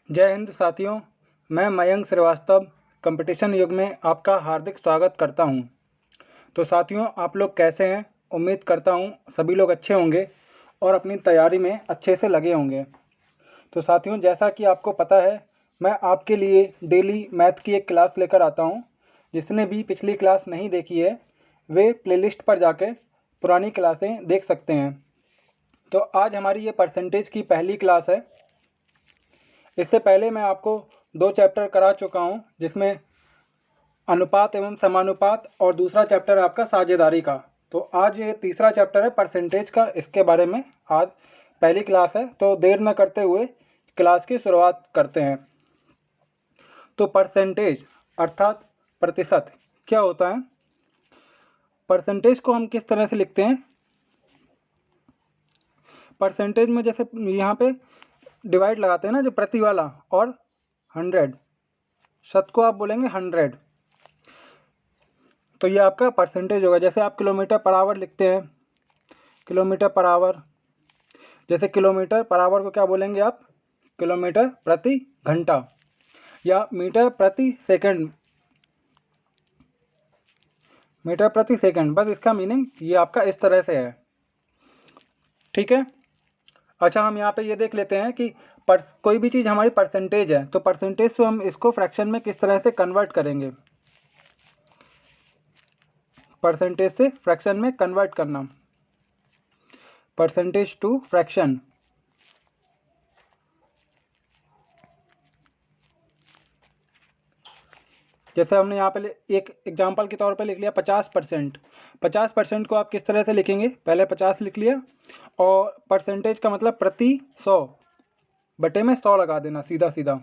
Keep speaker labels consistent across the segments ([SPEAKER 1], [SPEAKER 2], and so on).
[SPEAKER 1] जय हिंद साथियों, मैं मयंक श्रीवास्तव कंपटीशन युग में आपका हार्दिक स्वागत करता हूं। तो साथियों, आप लोग कैसे हैं? उम्मीद करता हूं सभी लोग अच्छे होंगे और अपनी तैयारी में अच्छे से लगे होंगे। तो साथियों, जैसा कि आपको पता है, मैं आपके लिए डेली मैथ की एक क्लास लेकर आता हूं। जिसने भी पिछली क्लास नहीं देखी है वे प्लेलिस्ट पर जाकर पुरानी क्लासें देख सकते हैं। तो आज हमारी ये परसेंटेज की पहली क्लास है। इससे पहले मैं आपको 2 चैप्टर करा चुका हूं, जिसमें अनुपात एवं समानुपात और दूसरा चैप्टर है आपका साझेदारी का। तो आज ये तीसरा चैप्टर है परसेंटेज का। इसके बारे में आज पहली क्लास है, तो देर न करते हुए क्लास की शुरुआत करते हैं। तो परसेंटेज अर्थात प्रतिशत क्या होता है? परसेंटेज को हम किस तरह से लिखते हैं? परसेंटेज में जैसे यहाँ पे डिवाइड लगाते हैं ना, जो प्रति वाला, और 100, शत को आप बोलेंगे 100, तो ये आपका परसेंटेज होगा। जैसे आप किलोमीटर पर आवर लिखते हैं, किलोमीटर पर आवर, जैसे किलोमीटर पर आवर को क्या बोलेंगे आप? किलोमीटर प्रति घंटा या मीटर प्रति सेकंड, मीटर प्रति सेकंड। बस इसका मीनिंग ये आपका इस तरह से है, ठीक है। अच्छा, हम यहाँ पे ये देख लेते हैं कि कोई भी चीज़ हमारी परसेंटेज है, तो परसेंटेज से हम इसको फ्रैक्शन में किस तरह से कन्वर्ट करेंगे। परसेंटेज से फ्रैक्शन में कन्वर्ट करना, परसेंटेज टू फ्रैक्शन। जैसे हमने यहाँ पे एक एग्जांपल के तौर पे लिख लिया 50%। 50% को आप किस तरह से लिखेंगे? पहले 50 लिख लिया और परसेंटेज का मतलब प्रति 100, बटे में 100 लगा देना सीधा सीधा।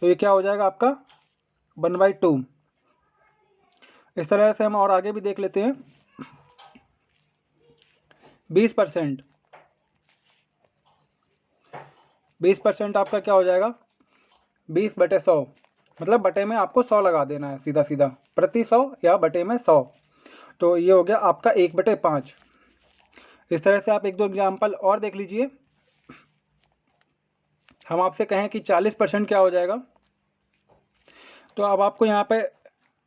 [SPEAKER 1] तो ये क्या हो जाएगा आपका? 1/2। इस तरह से हम और आगे भी देख लेते हैं। 20%, 20% आपका क्या हो जाएगा? 20/100, मतलब बटे में आपको 100 लगा देना है सीधा सीधा, प्रति 100 या बटे में 100। तो ये हो गया आपका 1/5। इस तरह से आप एक दो एग्जाम्पल और देख लीजिए। हम आपसे कहें कि 40% क्या हो जाएगा, तो अब आपको यहाँ पे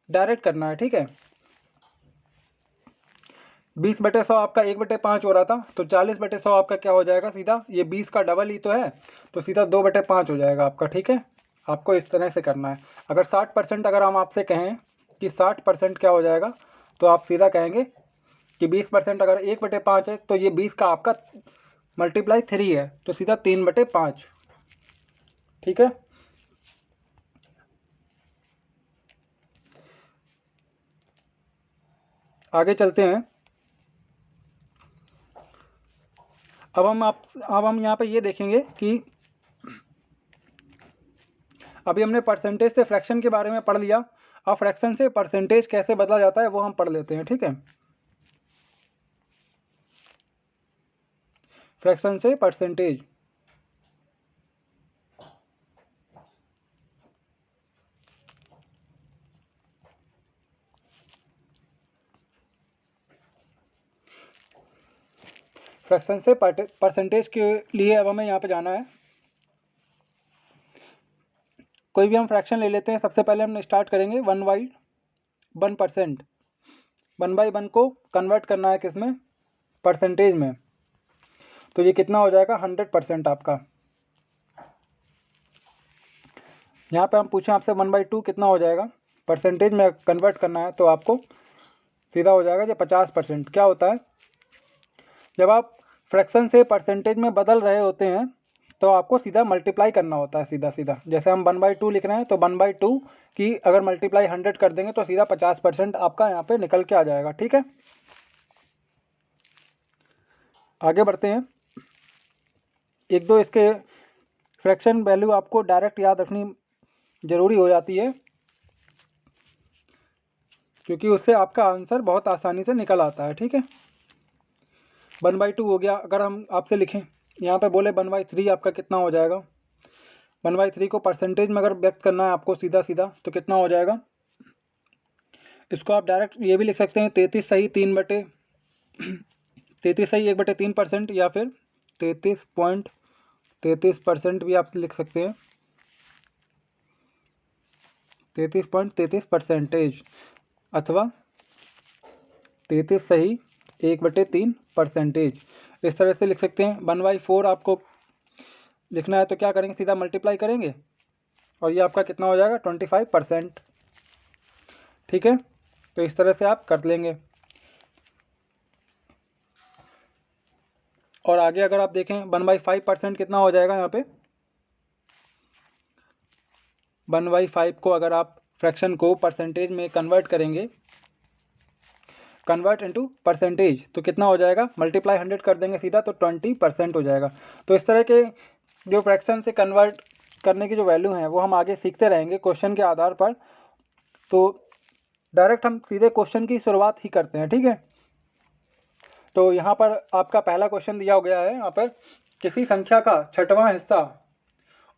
[SPEAKER 1] डायरेक्ट करना है, ठीक है। 20/100 आपका 1/5 हो रहा था, तो 40/100 आपका क्या हो जाएगा? सीधा ये 20 का डबल ही तो है, तो सीधा 2/5 हो जाएगा आपका, ठीक है। आपको इस तरह से करना है। अगर 60%, अगर हम आपसे कहें कि 60% क्या हो जाएगा, तो आप सीधा कहेंगे कि 20% अगर 1/5 है, तो ये 20 का आपका मल्टीप्लाई 3 है, तो सीधा 3/5, ठीक है। आगे चलते हैं। अब हम यहाँ पे ये देखेंगे कि अभी हमने परसेंटेज से फ्रैक्शन के बारे में पढ़ लिया। अब फ्रैक्शन से परसेंटेज कैसे बदला जाता है वो हम पढ़ लेते हैं, ठीक है। फ्रैक्शन से परसेंटेज, फ्रैक्शन से परसेंटेज के लिए अब हमें यहाँ पे जाना है। कोई भी हम फ्रैक्शन ले लेते हैं। सबसे पहले हम स्टार्ट करेंगे 1/1%। 1/1 को कन्वर्ट करना है किसमें? परसेंटेज में। तो ये कितना हो जाएगा? 100% आपका। यहाँ पे हम पूछें आपसे 1/2 कितना हो जाएगा? परसेंटेज में कन्वर्ट करना है, तो आपको सीधा हो जाएगा जो 50%। क्या होता है, जब आप फ्रैक्शन से परसेंटेज में बदल रहे होते हैं तो आपको सीधा मल्टीप्लाई करना होता है, सीधा सीधा। जैसे हम 1/2 लिख रहे हैं, तो 1/2 की अगर मल्टीप्लाई 100 कर देंगे तो सीधा 50% आपका यहाँ पे निकल के आ जाएगा, ठीक है। आगे बढ़ते हैं। एक दो इसके फ्रैक्शन वैल्यू आपको डायरेक्ट याद रखनी ज़रूरी हो जाती है, क्योंकि उससे आपका आंसर बहुत आसानी से निकल आता है, ठीक है। 1/2 हो गया। अगर हम आपसे लिखें, यहाँ पे बोले 1/3 आपका कितना हो जाएगा? 1/3 को परसेंटेज में अगर व्यक्त करना है आपको सीधा सीधा, तो कितना हो जाएगा? इसको आप डायरेक्ट ये भी लिख सकते हैं 33 सही 1/3%, या फिर 33.3 33% भी आप लिख सकते हैं, 33.33% अथवा 33 सही 1/3%। इस तरह से लिख सकते हैं। 1/4 आपको लिखना है तो क्या करेंगे, सीधा मल्टीप्लाई करेंगे और ये आपका कितना हो जाएगा 25%। ठीक है, तो इस तरह से आप कर लेंगे। और आगे अगर आप देखें 1/5% कितना हो जाएगा, यहाँ पे 1/5 को अगर आप फ्रैक्शन को परसेंटेज में कन्वर्ट करेंगे, कन्वर्ट इनटू परसेंटेज, तो कितना हो जाएगा, मल्टीप्लाई 100 कर देंगे सीधा तो 20% हो जाएगा। तो इस तरह के जो फ्रैक्शन से कन्वर्ट करने की जो वैल्यू हैं वो हम आगे सीखते रहेंगे क्वेश्चन के आधार पर। तो डायरेक्ट हम सीधे क्वेश्चन की शुरुआत ही करते हैं। ठीक है, तो यहाँ पर आपका पहला क्वेश्चन दिया हो गया है। यहाँ पर किसी संख्या का छठवां हिस्सा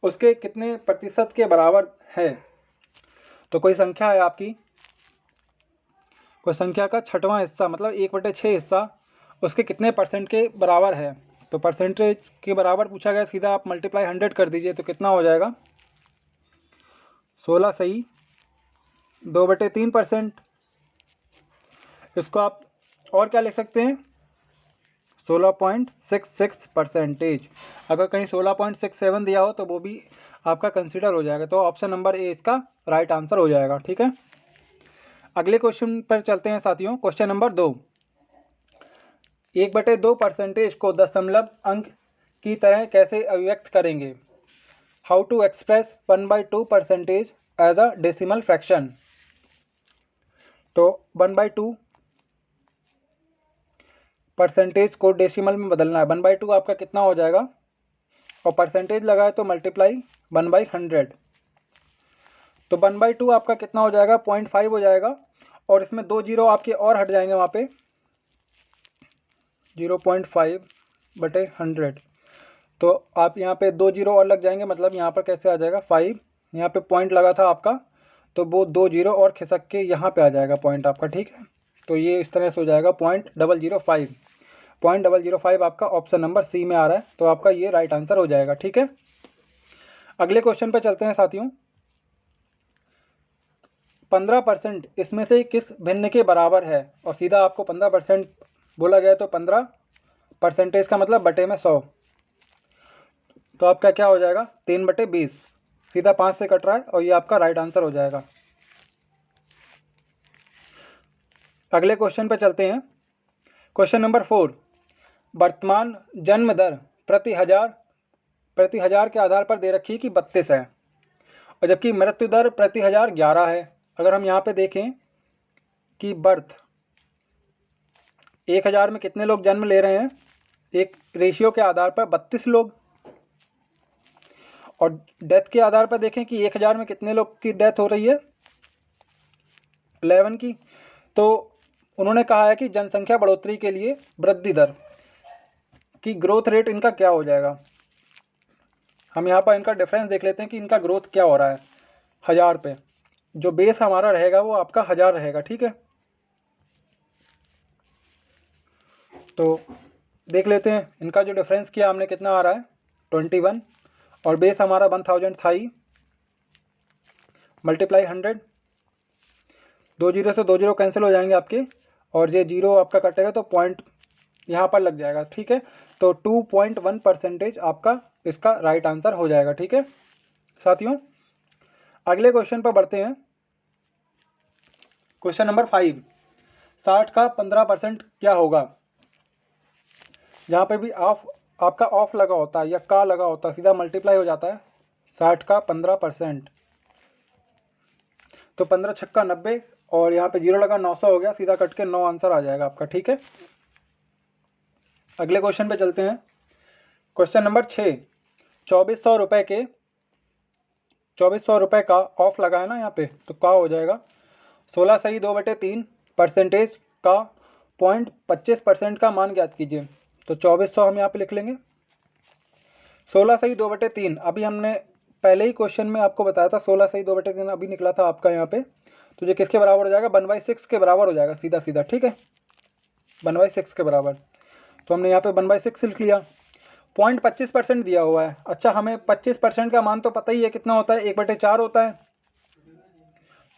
[SPEAKER 1] उसके कितने प्रतिशत के बराबर है। तो कोई संख्या है आपकी, कोई संख्या का छठवां हिस्सा मतलब 1/6 हिस्सा उसके कितने परसेंट के बराबर है। तो परसेंटेज के बराबर पूछा गया, सीधा आप मल्टीप्लाई 100 कर दीजिए तो कितना हो जाएगा, 16 सही 2/3%। इसको आप और क्या लिख सकते हैं, 16.66%। अगर कहीं 16.67 दिया हो तो वो भी आपका कंसीडर हो जाएगा। तो ऑप्शन नंबर ए इसका राइट आंसर हो जाएगा। ठीक है, अगले क्वेश्चन पर चलते हैं साथियों। क्वेश्चन नंबर 2, 1/2% को दशमलव अंक की तरह कैसे अभिव्यक्त करेंगे। How to express 1/2% as a decimal fraction. तो 1/2% को डेसिमल में बदलना है। 1/2 आपका कितना हो जाएगा, और परसेंटेज लगाए तो मल्टीप्लाई 1/100। तो 1/2 आपका कितना हो जाएगा, 0.5 हो जाएगा। और इसमें 2 जीरो आपके और हट जाएंगे वहाँ पे, 0.5/100। तो आप यहाँ पे 2 जीरो और लग जाएंगे, मतलब यहाँ पर कैसे आ जाएगा 5, यहाँ पे पॉइंट लगा था आपका तो वो 2 जीरो और खिसक के यहाँ पे आ जाएगा पॉइंट आपका। ठीक है, तो ये इस तरह से हो जाएगा 0.005 आपका ऑप्शन नंबर सी में आ रहा है। तो आपका ये राइट आंसर हो जाएगा। ठीक है, अगले क्वेश्चन पे चलते हैं साथियों। 15% इसमें से किस भिन्न के बराबर है। और सीधा आपको 15% बोला गया तो 15% का मतलब बटे में 100, तो आपका क्या हो जाएगा 3/20। सीधा 5 से कट रहा है और ये आपका राइट आंसर हो जाएगा। अगले क्वेश्चन पे चलते हैं। क्वेश्चन नंबर 4, वर्तमान जन्म दर प्रति हजार के आधार पर दे रखी है कि 32 है, और जबकि मृत्यु दर प्रति 1000 11 है। अगर हम यहाँ पे देखें कि बर्थ 1000 में कितने लोग जन्म ले रहे हैं, एक रेशियो के आधार पर 32 लोग, और डेथ के आधार पर देखें कि 1000 में कितने लोग की डेथ हो रही है, 11 की। तो उन्होंने कहा है कि जनसंख्या बढ़ोतरी के लिए वृद्धि दर की ग्रोथ रेट इनका क्या हो जाएगा। हम यहाँ पर इनका डिफरेंस देख लेते हैं कि इनका ग्रोथ क्या हो रहा है 1000 पे। जो बेस हमारा रहेगा वो आपका 1000 रहेगा। ठीक है, तो देख लेते हैं इनका जो डिफरेंस किया हमने कितना आ रहा है 21, और बेस हमारा 1000 था ही, मल्टीप्लाई 100, 2 जीरो से 2 जीरो कैंसिल हो जाएंगे आपके, और ये जीरो आपका कटेगा तो पॉइंट यहाँ पर लग जाएगा। ठीक है, तो 2.1% आपका इसका राइट आंसर हो जाएगा। ठीक है साथियों, अगले क्वेश्चन पर बढ़ते हैं। क्वेश्चन नंबर 5, 60 का 15% क्या होगा। जहाँ पे भी आपका ऑफ लगा होता है या का लगा होता है सीधा मल्टीप्लाई हो जाता है। 60 का 15%, तो 15 छक्का 90, और यहाँ पे जीरो लगा 900 हो गया, सीधा कट के 9 आंसर आ जाएगा आपका। ठीक है, अगले क्वेश्चन पे चलते हैं। क्वेश्चन नंबर 6, 2400 रुपये का ऑफ लगा है ना यहाँ पे, तो का हो जाएगा 16 सही 2/3%। का 0.25% का मान ज्ञात कीजिए। तो 2400 हम यहाँ पे लिख लेंगे, 16 सही 2/3। अभी हमने पहले ही क्वेश्चन में आपको बताया था 16 सही 2/3 अभी निकला था आपका यहाँ पे, तो ये किसके बराबर हो जाएगा 1/6 के बराबर हो जाएगा सीधा सीधा। ठीक है, 1/6 के बराबर, तो हमने यहाँ पे 1/6 लिख लिया। 0.25% दिया हुआ है। अच्छा, हमें 25% का मान तो पता ही है कितना होता है, 1/4 होता है।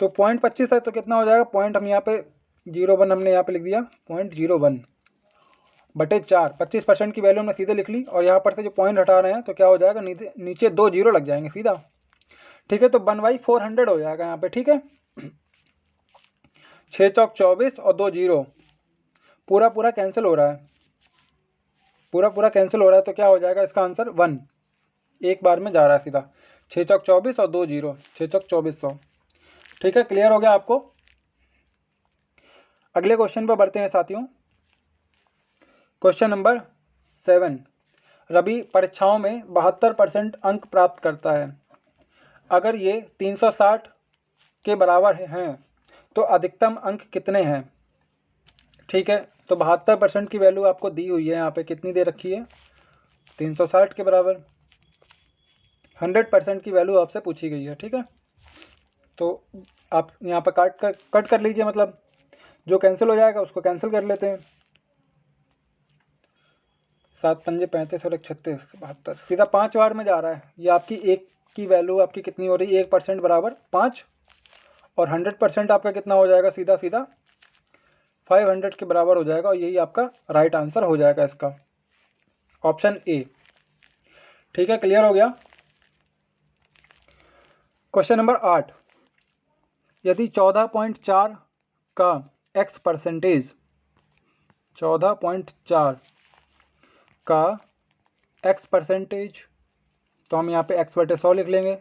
[SPEAKER 1] तो 0.25 है तो कितना हो जाएगा, पॉइंट हम यहाँ पे 0.1 हमने यहाँ पे लिख दिया, 0.01/4। 25% की वैल्यू हमने सीधे लिख ली, और यहाँ पर से जो पॉइंट हटा रहे हैं तो क्या हो जाएगा, नीचे 2 जीरो लग जाएंगे सीधा। ठीक है, तो 1/400 हो जाएगा यहाँ पे। ठीक है, 6 चौक 24 और 2 जीरो, पूरा कैंसिल हो रहा है, पूरा कैंसिल हो रहा है। तो क्या हो जाएगा इसका आंसर 1, एक बार में जा रहा है सीधा। 6 चौक 24 और 2 जीरो, 6 चौक 2400। ठीक है, क्लियर हो गया आपको। अगले क्वेश्चन पर बढ़ते हैं साथियों। Question number 7। रवि परीक्षाओं में 72% अंक प्राप्त करता है। अगर ये 360 के बराबर हैं तो अधिकतम अंक कितने हैं। ठीक है, तो 72% की वैल्यू आपको दी हुई है, यहाँ पे कितनी दे रखी है, 360 के बराबर। 100% की वैल्यू आपसे पूछी गई है। ठीक है, तो आप यहाँ पर कट कर लीजिए, मतलब जो कैंसिल हो जाएगा उसको कैंसिल कर लेते हैं। 7 पंजे 35 और 1 36, 72, सीधा 5 बार में जा रहा है। ये आपकी एक की वैल्यू आपकी कितनी हो रही है, 1% बराबर 5, और 100% आपका कितना हो जाएगा, सीधा 500 के बराबर हो जाएगा, और यही आपका राइट आंसर हो जाएगा इसका, ऑप्शन ए। ठीक है, क्लियर हो गया। Question number 8। यदि 14.4 का x परसेंटेज, 14.4 का x परसेंटेज, तो हम यहाँ पे x/100 लिख लेंगे,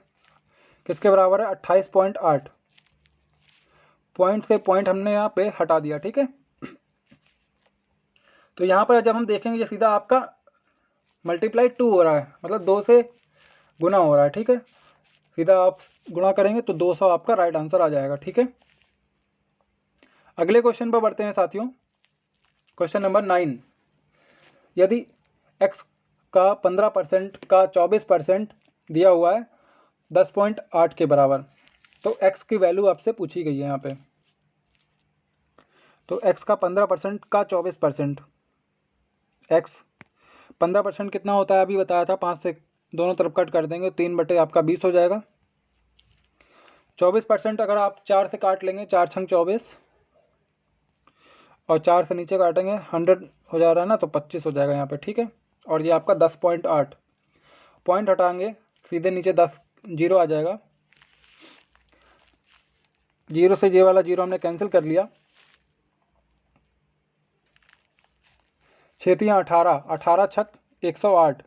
[SPEAKER 1] किसके बराबर है, 28.8। पॉइंट से पॉइंट हमने यहाँ पे हटा दिया। ठीक है, तो यहाँ पर जब हम देखेंगे ये सीधा आपका मल्टीप्लाई 2 हो रहा है, मतलब 2 से गुना हो रहा है। ठीक है, सीधा आप गुणा करेंगे तो 200 आपका राइट आंसर आ जाएगा। ठीक है, अगले क्वेश्चन पर बढ़ते हैं साथियों। Question number 9। यदि x का 15% का 24% दिया हुआ है 10.8 के बराबर, तो x की वैल्यू आपसे पूछी गई है यहाँ पे। तो x का 15% का 24%, x 15% कितना होता है, अभी बताया था, 5 से दोनों तरफ कट कर देंगे, 3/आपका 20 हो जाएगा। 24% अगर आप 4 से काट लेंगे, 4 छंग 24, और 4 से नीचे काटेंगे, 100 हो जा रहा है ना, तो 25 हो जाएगा यहाँ पे। ठीक है, और ये आपका 10.8, पॉइंट हटाएंगे, सीधे नीचे 10 जीरो आ जाएगा। जीरो से ये वाला जीरो हमने कैंसिल कर लिया। 6 तियाँ 18, 18 छक 108,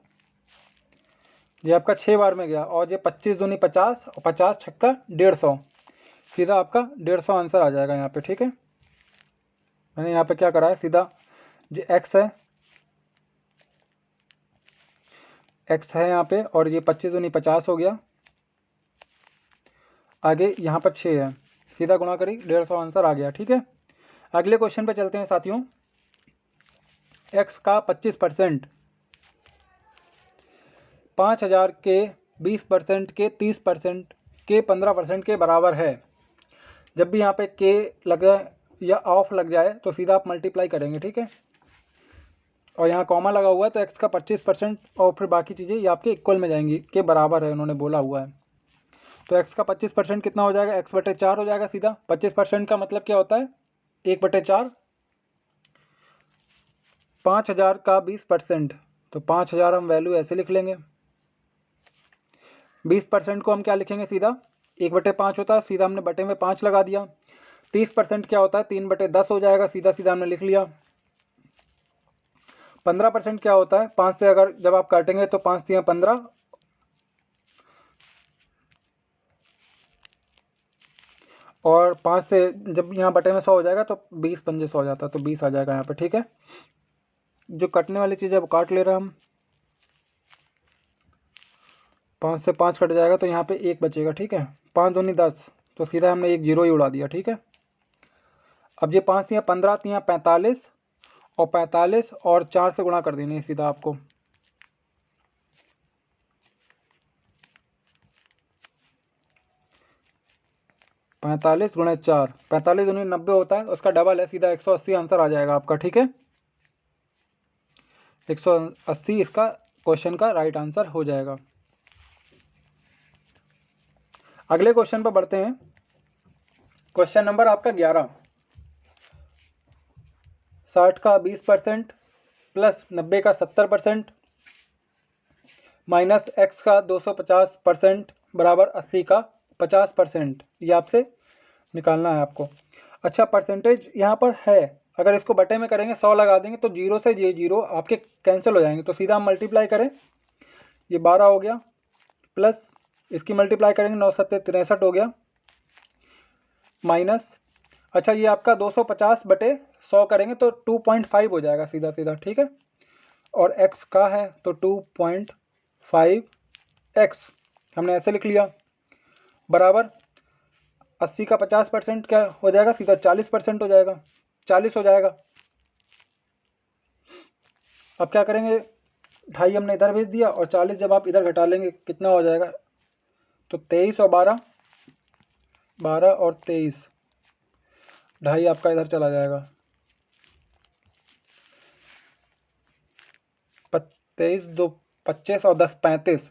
[SPEAKER 1] ये आपका 6 बार में गया, और ये 25 दूनी 50, और 50 छक्का 150, सीधा आपका 150 आंसर आ जाएगा यहाँ पे। ठीक है, मैंने यहाँ पे क्या करा है, सीधा जो x है, x है यहाँ पे, और ये 25 दूनी 50 हो गया, आगे यहाँ पर 6 है, सीधा गुणा करी, 150 आंसर आ गया। ठीक है, अगले क्वेश्चन पे चलते हैं साथियों। x का 25% 5000 के 20% के 30% के 15% के बराबर है। जब भी यहाँ पे के लगे या ऑफ लग जाए तो सीधा आप मल्टीप्लाई करेंगे। ठीक है, और यहाँ कॉमा लगा हुआ है, तो x का 25% और फिर बाकी चीज़ें ये आपके इक्वल में जाएंगी, के बराबर है उन्होंने बोला हुआ है। तो x का 25% कितना हो जाएगा, x/4 हो जाएगा सीधा। 25% का मतलब क्या होता है, 1/4। 5000 का 20%, तो 5000 हम वैल्यू ऐसे लिख लेंगे। 20% को हम क्या लिखेंगे, सीधा 1/5 होता है, सीधा हमने बटे में 5 लगा दिया। 30% क्या होता है, 3/10 हो जाएगा, सीधा सीधा हमने लिख लिया। 15% क्या होता है, 5 से अगर जब आप काटेंगे तो 5 तियाँ 15, और 5 से जब यहाँ बटे में 100 हो जाएगा तो 20 पंजे 100 हो जाता है, तो 20 आ जाएगा यहाँ पे। ठीक है, जो कटने वाली चीज़ है वो काट ले रहे हैं हम। 5 से 5 कट जाएगा तो यहाँ पे 1 बचेगा। ठीक है, 5 दूनी 10, तो सीधा हमने 1 जीरो ही उड़ा दिया। ठीक है, अब ये 5 तियाँ 15 तियाँ 45, और 45 और 4 से गुणा कर देनी है सीधा आपको। पैंतालीस गुणे 4, 45 दूनी 90 होता है, उसका डबल है, सीधा 180 आंसर आ जाएगा आपका। ठीक है, 180 इसका क्वेश्चन का राइट आंसर हो जाएगा। अगले क्वेश्चन पर बढ़ते हैं। क्वेश्चन नंबर आपका 11। 60 का 20% प्लस 90 का 70% माइनस x का 250% बराबर 80 का 50%, ये आपसे निकालना है आपको। अच्छा, परसेंटेज यहाँ पर है, अगर इसको बटे में करेंगे 100 लगा देंगे तो जीरो से ये जीरो आपके कैंसिल हो जाएंगे, तो सीधा हम मल्टीप्लाई करें, ये 12 हो गया, प्लस इसकी मल्टीप्लाई करेंगे 9 सत्ते 63 हो गया, माइनस अच्छा ये आपका 250 बटे 100 करेंगे तो 2.5 हो जाएगा सीधा सीधा, ठीक है। और x का है तो 2.5x हमने ऐसे लिख लिया, बराबर 80 का 50% क्या हो जाएगा, सीधा 40% हो जाएगा, 40 हो जाएगा। अब क्या करेंगे, 2.5 हमने इधर भेज दिया और 40 जब आप इधर घटा लेंगे कितना हो जाएगा, तो 23 और 12, 12 और 23, 2.5 आपका इधर चला जाएगा, 23 2 25 और 10 35,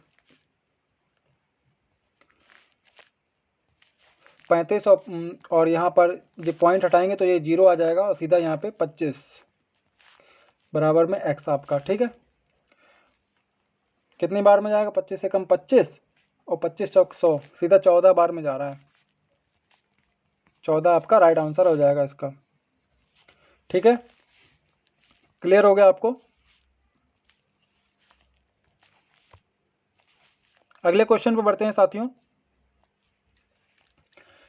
[SPEAKER 1] 35 और यहाँ पर जो पॉइंट हटाएंगे तो ये जीरो आ जाएगा और सीधा यहाँ पे 25 बराबर में x आपका, ठीक है। कितनी बार में जाएगा, 25 से कम 25 और 25 चौक 100, सीधा 14 बार में जा रहा है, 14 आपका राइट आंसर हो जाएगा इसका, ठीक है। क्लियर हो गया आपको। अगले क्वेश्चन पर बढ़ते हैं साथियों।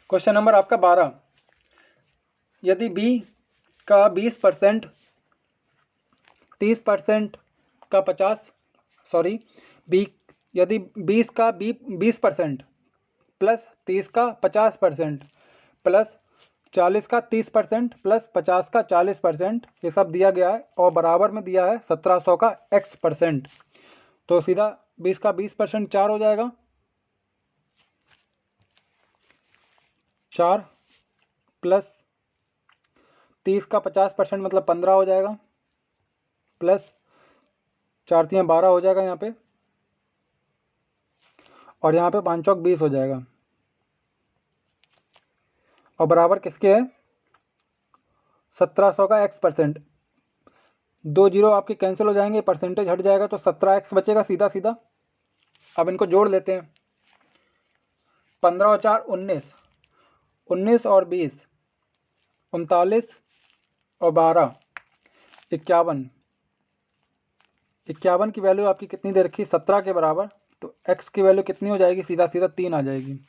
[SPEAKER 1] क्वेश्चन नंबर आपका 12। यदि b का 20% 30% का 50 सॉरी बी यदि 20 का 20% प्लस 30 का 50% प्लस 40 का 30% प्लस 50 का 40%, ये सब दिया गया है और बराबर में दिया है 1700 का x%, तो सीधा 20 का 20% 4 हो जाएगा, 4 प्लस 30 का 50% मतलब 15 हो जाएगा, प्लस 4 3 12 हो जाएगा यहाँ पे, और यहाँ पे 5 चौक 20 हो जाएगा, और बराबर किसके है, 1700 का x%। 2 जीरो आपके कैंसिल हो जाएंगे, परसेंटेज हट जाएगा तो 17x बचेगा सीधा सीधा। अब इनको जोड़ लेते हैं, 15 और 4 19, 19 और 20 39 और 12 51, 51 की वैल्यू आपकी कितनी दे रखी, 17 के बराबर, तो x की वैल्यू कितनी हो जाएगी, सीधा सीधा 3 आ जाएगी,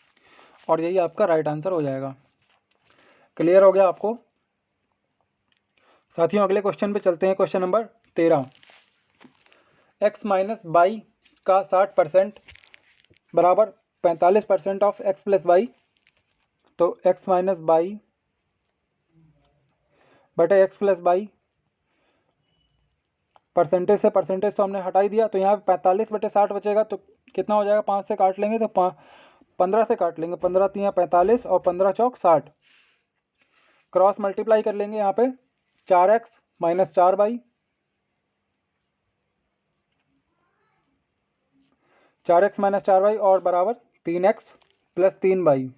[SPEAKER 1] और यही आपका राइट आंसर हो जाएगा। क्लियर हो गया आपको साथियों। अगले क्वेश्चन पे चलते हैं। Question number 13। x minus by का 60% बराबर 45% ऑफ x प्लस बाई, तो x माइनस बाई बटे x प्लस बाई, परसेंटेज से परसेंटेज तो हमने हटा ही दिया, तो यहाँ पे 45 बटे 60 बचेगा, तो कितना हो जाएगा, 5 से काट लेंगे तो 15 से काट लेंगे, 15 3 45 और 15 चौक 60, क्रॉस मल्टीप्लाई कर लेंगे यहाँ पे, 4x minus 4 by, 4x minus 4 by और बराबर 3x plus 3 by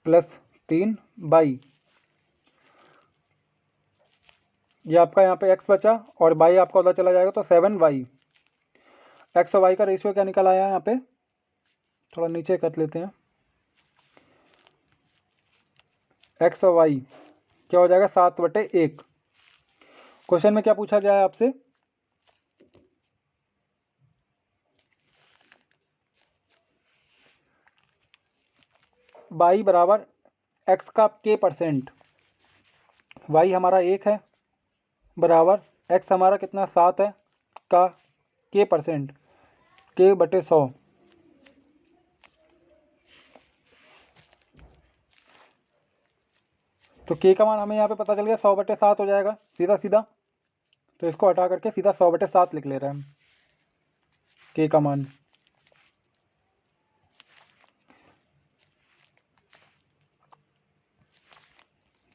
[SPEAKER 1] plus 3 by, ये आपका यहाँ पे x बचा और बाई आपका उधर चला जाएगा तो 7y। x और y का रेशियो क्या निकल आया है, यहाँ पे थोड़ा नीचे कर लेते हैं, x और y क्या हो जाएगा, 7/1। क्वेश्चन में क्या पूछा गया है आपसे, y बराबर x का k%, y हमारा 1 है, बराबर x हमारा कितना 7 है का k%, k बटे 100, तो k का मान हमें यहाँ पे पता चल गया 100/7 हो जाएगा सीधा सीधा, तो इसको हटा करके सीधा 100/7 लिख ले रहे हैं हम k का मान।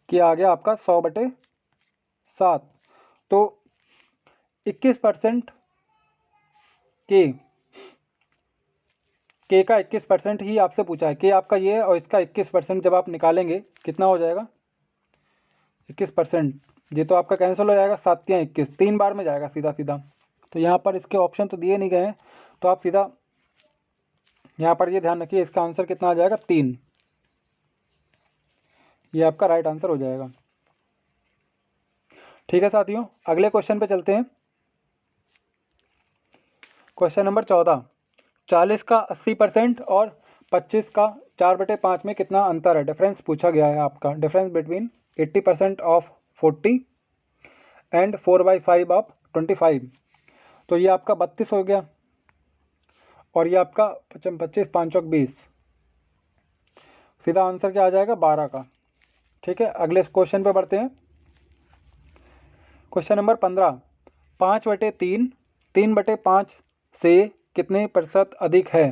[SPEAKER 1] k आ गया आपका 100/7, तो 21% के का 21% ही आपसे पूछा है कि आपका ये और इसका 21% जब आप निकालेंगे कितना हो जाएगा 21%। ये तो आपका कैंसिल हो जाएगा, 7 या 21 3 बार में जाएगा सीधा सीधा। तो यहाँ पर इसके ऑप्शन तो दिए नहीं गए हैं, तो आप सीधा यहाँ पर ये ध्यान रखिए इसका आंसर कितना आ जाएगा 3। ये आपका राइट आंसर हो जाएगा। ठीक है साथियों, अगले क्वेश्चन पे चलते हैं। क्वेश्चन नंबर 14, 40 का 80% और 25 का 4/5 में कितना अंतर है? डिफरेंस पूछा गया है आपका, difference between 80% of 40 and 4/5 of 25। तो ये आपका 32 हो गया और ये आपका 25 5 चौक 20, सीधा आंसर क्या आ जाएगा 12 का। ठीक है, अगले क्वेश्चन पे बढ़ते हैं। क्वेश्चन नंबर 15, 5/3 3/5 से कितने प्रतिशत अधिक है?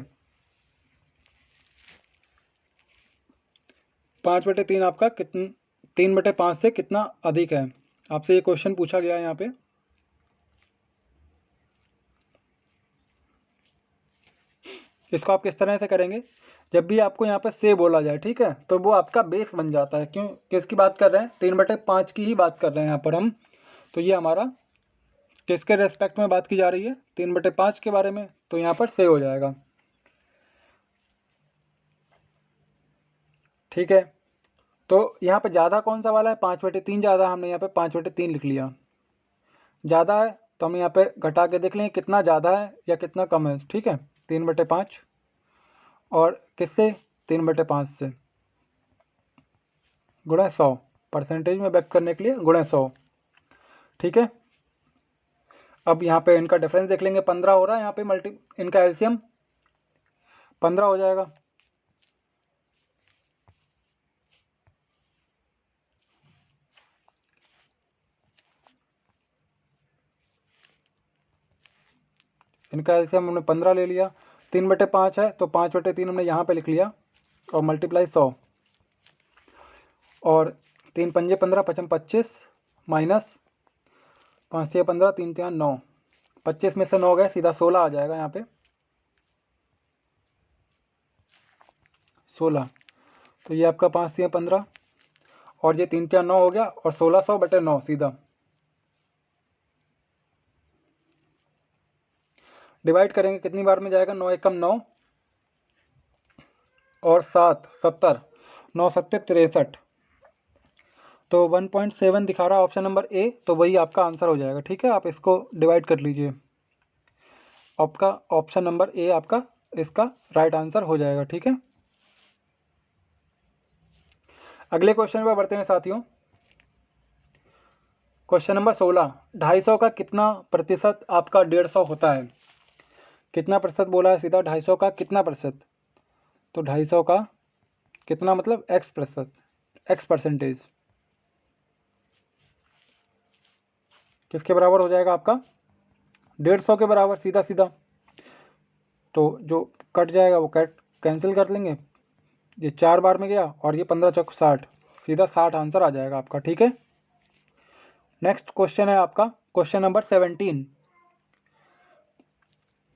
[SPEAKER 1] 5/3 आपका कितने 3/5 से कितना अधिक है? आपसे ये क्वेश्चन पूछा गया है यहाँ पे। इसको आप किस तरह से करेंगे, जब भी आपको यहाँ पे से बोला जाए, ठीक है, तो वो आपका बेस बन जाता है। क्यों, किसकी बात कर रहे हैं? 3/5 की ही बात कर रहे हैं यहाँ पर हम। तो ये हमारा किसके रेस्पेक्ट में बात की जा रही है? 3/5 के बारे में, तो यहाँ पर से हो जाएगा। ठीक है, तो यहाँ पे ज़्यादा कौन सा वाला है? 5/3 ज़्यादा, हमने यहाँ पे 5/3 लिख लिया। ज़्यादा है तो हम यहाँ पे घटा के देख लेंगे कितना ज़्यादा है या कितना कम है। ठीक है, 3/5 और किससे? 3/5 से गुणा 100, परसेंटेज में व्यक्त करने के लिए गुणा 100। ठीक है, अब यहाँ पे इनका डिफरेंस देख लेंगे, 15 हो रहा है यहाँ पे, इनका एलसीएम 15 हो जाएगा। इनका एलसीएम हमने 15 ले लिया, 3/5 है तो 5/3 हमने यहाँ पे लिख लिया और मल्टीप्लाई 100, और 3 पंजे 15 पचम 25 माइनस 5 6 15 3 3 9, 25 में से 9 गए, सीधा 16 आ जाएगा यहाँ पे 16। तो ये आपका 5 3 15 और ये 3 3 9 हो गया, और 1600/9 सीधा डिवाइड करेंगे, कितनी बार में जाएगा? 9 एकम 9 और 7 70, 9 7 63, तो 1.7 दिखा रहा है ऑप्शन नंबर ए, तो वही आपका आंसर हो जाएगा। ठीक है, आप इसको डिवाइड कर लीजिए, आपका ऑप्शन नंबर ए आपका इसका राइट आंसर हो जाएगा। ठीक है, अगले क्वेश्चन पर बढ़ते हैं साथियों। क्वेश्चन नंबर 16, 250 का कितना प्रतिशत आपका 150 होता है? कितना प्रतिशत बोला है? सीधा 250 का कितना प्रतिशत, तो 250 का कितना मतलब एक्स प्रतिशत, एक्स परसेंटेज किसके बराबर हो जाएगा आपका? 150 के बराबर, सीधा सीधा। तो जो कट जाएगा वो कट कैंसिल कर लेंगे, ये 4 बार में गया और ये 15 चौक 60, सीधा 60 आंसर आ जाएगा आपका। ठीक है, नेक्स्ट क्वेश्चन है आपका क्वेश्चन नंबर 17।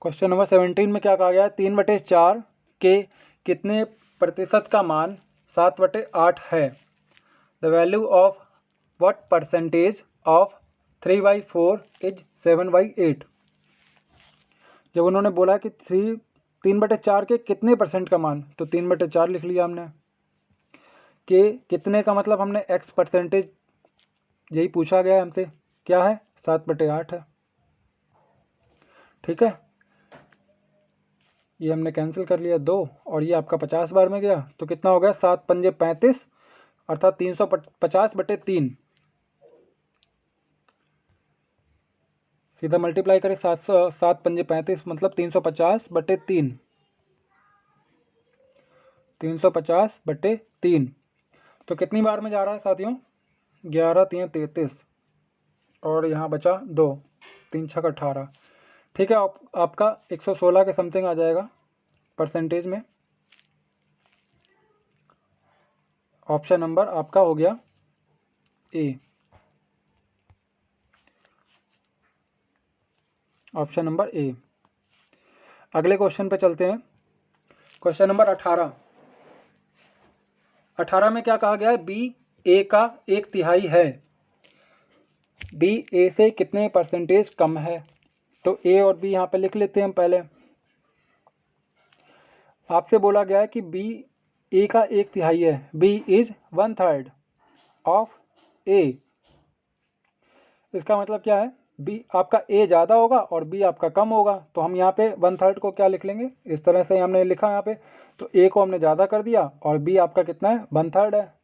[SPEAKER 1] क्वेश्चन नंबर 17 में क्या कहा गया है? 3/4 के कितने प्रतिशत का मान 7/8 है? The value of what percentage of 3/4 is 7/8। जब उन्होंने बोला कि 3/4 के कितने परसेंट का मान, तो 3/4 लिख लिया हमने, कि कितने का मतलब हमने एक्स परसेंटेज, यही पूछा गया है हमसे, क्या है? 7/8 है। ठीक है, ये हमने कैंसिल कर लिया 2, और ये आपका 50 बार में गया, तो कितना हो गया? 7 पंजे 35, अर्थात 350/3, सीधा मल्टीप्लाई करें, 7 पंजे 35 मतलब 350/3, 350/3, तो कितनी बार में जा रहा है साथियों? 11 3 33, और यहाँ बचा 2, 3 6 18। ठीक है, आपका 116 के समथिंग आ जाएगा परसेंटेज में। ऑप्शन नंबर आपका हो गया ए। Option number A. अगले क्वेश्चन पे चलते हैं। Question number 18। 18 में क्या कहा गया है? बी ए का 1/3 है। बी ए से कितने परसेंटेज कम है? तो ए और बी यहाँ पे लिख लेते हैं हम पहले। आपसे बोला गया है कि बी ए का 1/3 है। बी इज 1/3 ऑफ ए। इसका मतलब क्या है? बी आपका ए ज़्यादा होगा और बी आपका कम होगा। तो हम यहाँ पे 1/3 को क्या लिख लेंगे? इस तरह से हमने लिखा यहाँ पे। तो ए को हमने ज़्यादा कर दिया और बी आपका कितना है? 1/3 है।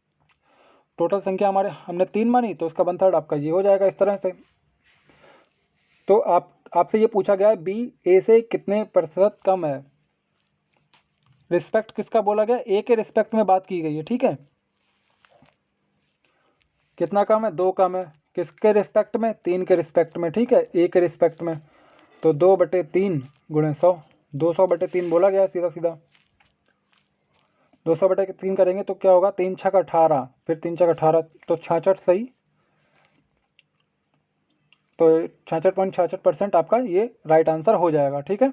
[SPEAKER 1] टोटल संख्या हमारे हमने 3 मानी, तो उसका 1/3 आपका ये हो जाएगा इस तरह से। तो आपसे ये पूछा गया है बी ए से कितने प्रतिशत कम है। रिस्पेक्ट किसका बोला गया? ए के रिस्पेक्ट में बात की गई है, ठीक है। कितना कम है? 2 कम है। किसके रिस्पेक्ट में? 3 के रिस्पेक्ट में, ठीक है, ए के रिस्पेक्ट में। तो 2/3 गुणे 100, 200/3 बोला गया सीधा सीधा। 200/3 करेंगे तो क्या होगा? 3 छक 18, फिर 3 छक 18, तो 66 सही। तो 66.66% आपका ये राइट आंसर हो जाएगा, ठीक है।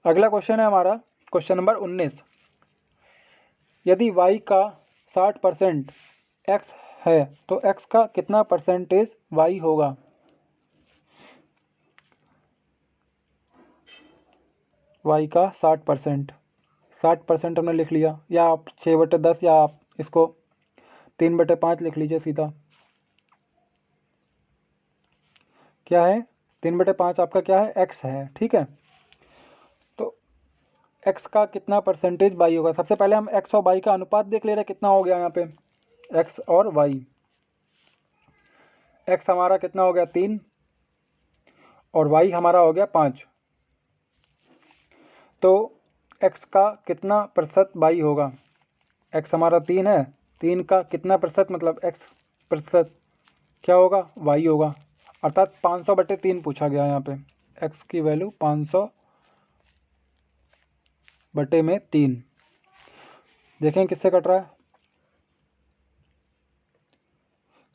[SPEAKER 1] अगला क्वेश्चन है हमारा क्वेश्चन नंबर 19। यदि y का 60% x है तो x का कितना परसेंटेज y होगा? y का 60%, 60% हमने लिख लिया, या आप 6/10 या आप इसको 3/5 लिख लीजिए सीधा। क्या है? 3/5 आपका क्या है? x है, ठीक है। तो x का कितना परसेंटेज y होगा? सबसे पहले हम x और y का अनुपात देख ले रहे हैं कितना हो गया यहाँ पे। x और y, x हमारा कितना हो गया? 3 और y हमारा हो गया 5। तो x का कितना प्रतिशत y होगा? x हमारा 3 है, 3 का कितना प्रतिशत मतलब x प्रतिशत क्या होगा? y होगा। अर्थात 500/3 पूछा गया यहाँ पे। x की वैल्यू 500/3। देखें किससे कट रहा है?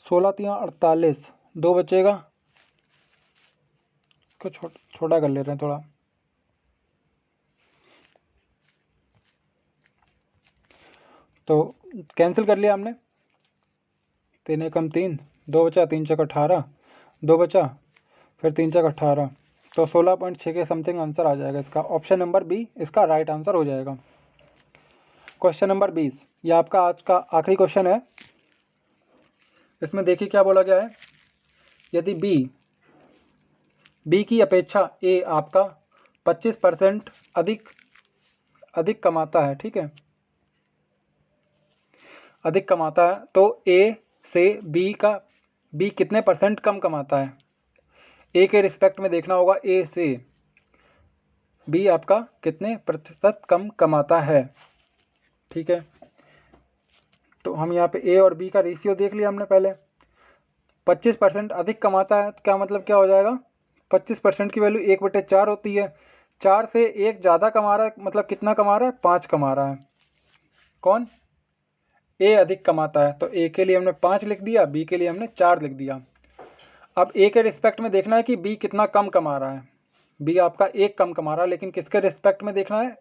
[SPEAKER 1] 16 3 48, 2 बचेगा। इसको छोटा कर ले रहे हैं थोड़ा। तो कैंसिल कर लिया हमने। 3 एकम 3, 2 बचा, 3 छक 18, 2 बचा, फिर 3 छक 18, तो 16.6 के समथिंग आंसर आ जाएगा इसका। ऑप्शन नंबर बी इसका राइट आंसर हो जाएगा। क्वेश्चन नंबर 20, ये आपका आज का आखिरी क्वेश्चन है। इसमें देखिए क्या बोला गया है। यदि बी की अपेक्षा ए आपका 25% अधिक कमाता है, ठीक है, अधिक कमाता है, तो ए से बी कितने परसेंट कम कमाता है? ए के रिस्पेक्ट में देखना होगा, ए से बी आपका कितने प्रतिशत कम कमाता है, ठीक है। तो हम यहाँ पे ए और बी का रेशियो देख लिया हमने पहले। 25% अधिक कमाता है तो क्या मतलब क्या हो जाएगा? 25% की वैल्यू 1/4 होती है। 4 से 1 ज़्यादा कमा रहा है, मतलब कितना कमा रहा है? 5 कमा रहा है। कौन? ए अधिक कमाता है, तो ए के लिए हमने 5 लिख दिया, बी के लिए हमने 4 लिख दिया। अब ए के रिस्पेक्ट में देखना है कि बी कितना कम कमा रहा है। बी आपका 1 कम कमा रहा है, लेकिन किसके रिस्पेक्ट में देखना है?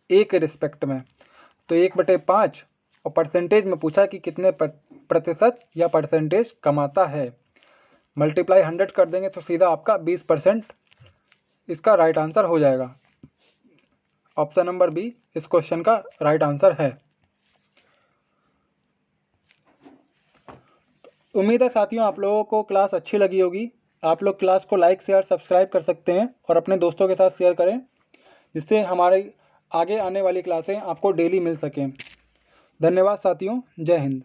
[SPEAKER 1] ए के रिस्पेक्ट में। तो 1/5 और परसेंटेज में पूछा कि कितने प्रतिशत या परसेंटेज कमाता है। मल्टीप्लाई 100 कर देंगे तो सीधा आपका 20% इसका राइट आंसर हो जाएगा। ऑप्शन नंबर बी इस क्वेश्चन का राइट आंसर है। उम्मीद है साथियों आप लोगों को क्लास अच्छी लगी होगी। आप लोग क्लास को लाइक शेयर सब्सक्राइब कर सकते हैं और अपने दोस्तों के साथ शेयर करें, जिससे हमारे आगे आने वाली क्लासें आपको डेली मिल सकें। धन्यवाद साथियों, जय हिंद।